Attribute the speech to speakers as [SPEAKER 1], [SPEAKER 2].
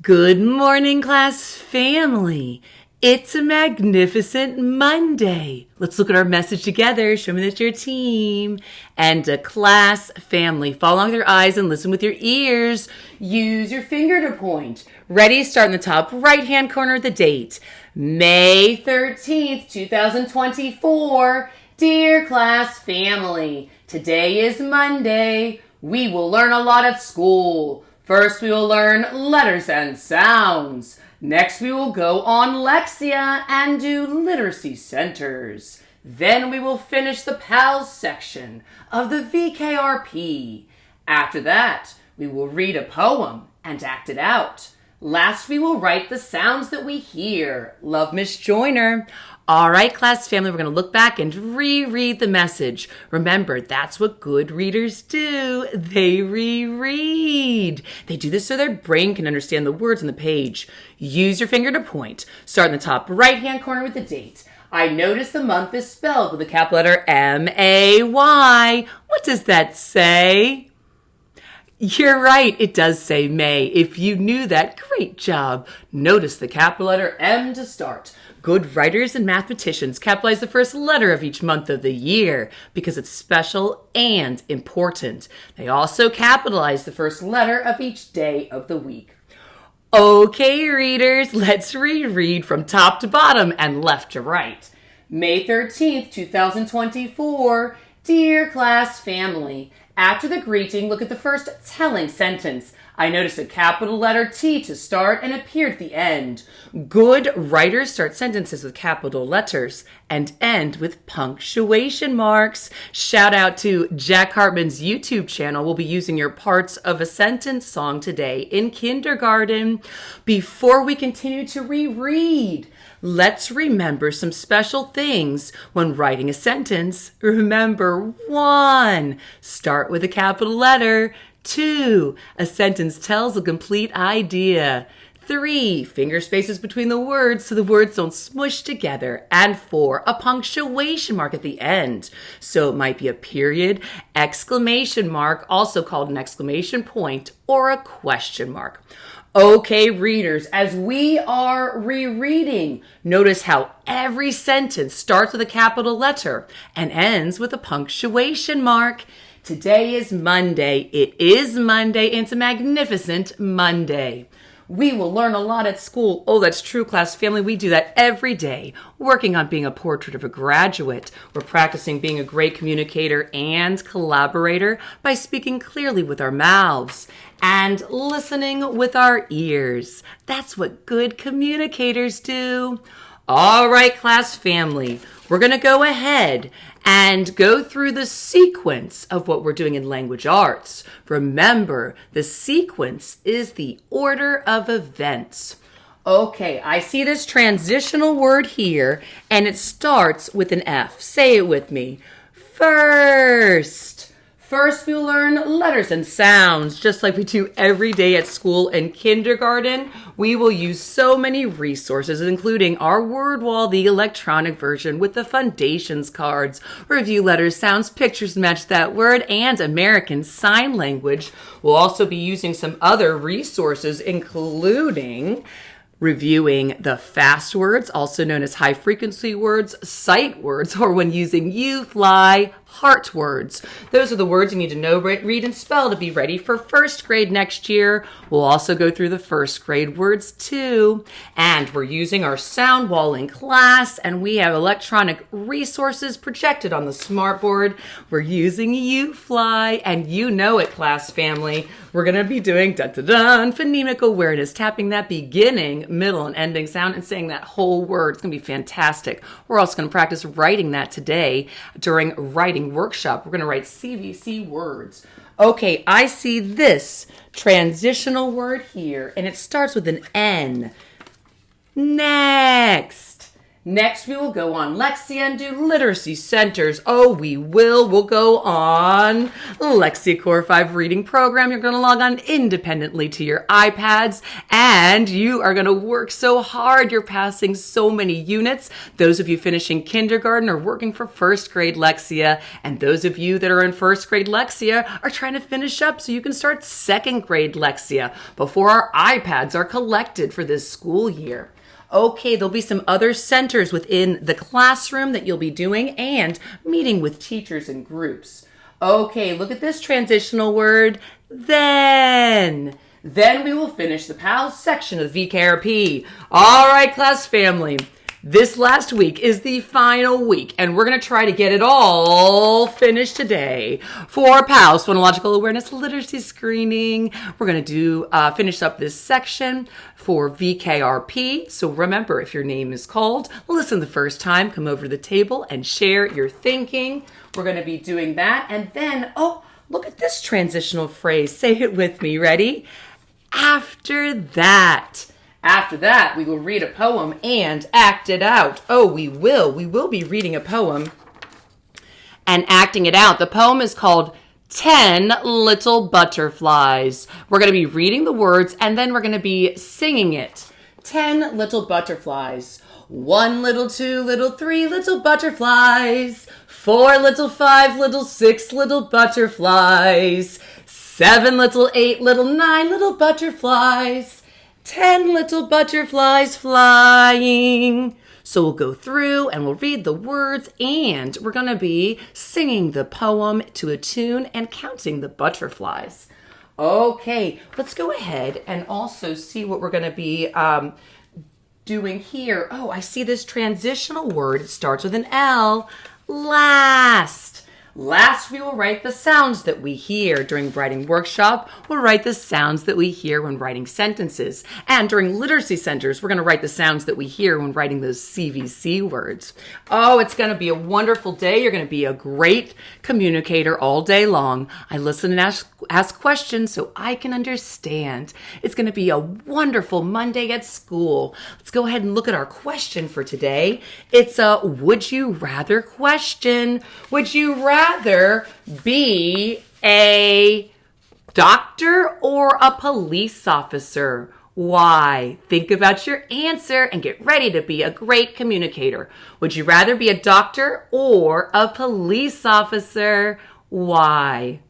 [SPEAKER 1] Good morning, class family. It's a magnificent Monday. Let's look at our message together. Show me that you're a team. And a class family. Follow along with your eyes and listen with your ears. Use your finger to point. Ready? Start in the top right-hand corner of the date. May 13th, 2024. Dear class family, today is Monday. We will learn a lot at school. First, we will learn letters and sounds. Next, we will go on Lexia and do literacy centers. Then we will finish the PALS section of the VKRP. After that, we will read a poem and act it out. Last, we will write the sounds that we hear. Love, Miss Joyner. All right, class family, we're going to look back and reread the message. Remember, that's what good readers do. They reread. They do this so their brain can understand the words on the page. Use your finger to point. Start in the top right-hand corner with the date. I notice the month is spelled with the capital letter M-A-Y. What does that say? You're right, it does say May. If you knew that, great job. Notice the capital letter M to start. Good writers and mathematicians capitalize the first letter of each month of the year because it's special and important. They also capitalize the first letter of each day of the week. Okay, readers, let's reread from top to bottom and left to right. May 13th, 2024. Dear class family, after the greeting, look at the first telling sentence. I noticed a capital letter T to start and appear at the end. Good writers start sentences with capital letters and end with punctuation marks. Shout out to Jack Hartman's YouTube channel. We'll be using your parts of a sentence song today in kindergarten. Before we continue to reread, let's remember some special things when writing a sentence. Remember, 1, start with a capital letter. 2, a sentence tells a complete idea. 3, finger spaces between the words so the words don't smush together. And 4, a punctuation mark at the end. So it might be a period, exclamation mark, also called an exclamation point, or a question mark. Okay, readers, as we are rereading, notice how every sentence starts with a capital letter and ends with a punctuation mark. Today is Monday. It is Monday, and it's a magnificent Monday. We will learn a lot at school. Oh, that's true, class family. We do that every day, working on being a portrait of a graduate. We're practicing being a great communicator and collaborator by speaking clearly with our mouths and listening with our ears. That's what good communicators do. All right, class family, we're going to go ahead and go through the sequence of what we're doing in language arts. Remember, the sequence is the order of events. Okay, I see this transitional word here, and it starts with an F. Say it with me. First. First, we'll learn letters and sounds, just like we do every day at school and kindergarten. We will use so many resources, including our word wall, the electronic version with the foundations cards, review letters, sounds, pictures to match that word, and American Sign Language. We'll also be using some other resources, including reviewing the fast words, also known as high frequency words, sight words, or when using you, fly, heart words. Those are the words you need to know, read, and spell to be ready for first grade next year. We'll also go through the first grade words too. And we're using our sound wall in class, and we have electronic resources projected on the smartboard. We're using YouFly, and you know it, class family. We're going to be doing dun-dun-dun, phonemic awareness, tapping that beginning, middle, and ending sound and saying that whole word. It's going to be fantastic. We're also going to practice writing that today during writing workshop. We're going to write CVC words. Okay, I see this transitional word here, and it starts with an N. Next. Next, we will go on Lexia and do literacy centers. Oh, we will. We'll go on Lexia Core 5 reading program. You're going to log on independently to your iPads, and you are going to work so hard. You're passing so many units. Those of you finishing kindergarten are working for first grade Lexia, and those of you that are in first grade Lexia are trying to finish up so you can start second grade Lexia before our iPads are collected for this school year. Okay, there'll be some other centers within the classroom that you'll be doing and meeting with teachers and groups. Okay, look at this transitional word, then. Then we will finish the PALS section of VKRP. All right, class family. This last week is the final week, and we're going to try to get it all finished today. For PALS, Phonological Awareness Literacy Screening, we're going to do finish up this section for VKRP. So remember, if your name is called, listen the first time, come over to the table and share your thinking. We're going to be doing that. And then, oh, look at this transitional phrase. Say it with me. Ready? After that. After that, we will read a poem and act it out. Oh, we will. We will be reading a poem and acting it out. The poem is called 10 Little Butterflies. We're going to be reading the words and then we're going to be singing it. 10 little butterflies. 1 little, 2 little, 3 little butterflies. 4 little, 5 little, 6 little butterflies. 7 little, 8 little, 9 little butterflies. 10 little butterflies flying. So we'll go through and we'll read the words and we're going to be singing the poem to a tune and counting the butterflies. Okay, let's go ahead and also see what we're going to be doing here. Oh, I see this transitional word. It starts with an L. Last. Last, we will write the sounds that we hear during writing workshop. We'll write the sounds that we hear when writing sentences. And during literacy centers, we're going to write the sounds that we hear when writing those CVC words. Oh, it's going to be a wonderful day. You're going to be a great communicator all day long. I listen and ask questions so I can understand. It's going to be a wonderful Monday at school. Let's go ahead and look at our question for today. It's a would you rather question. Would you rather be a doctor or a police officer? Why? Think about your answer and get ready to be a great communicator. Would you rather be a doctor or a police officer? Why?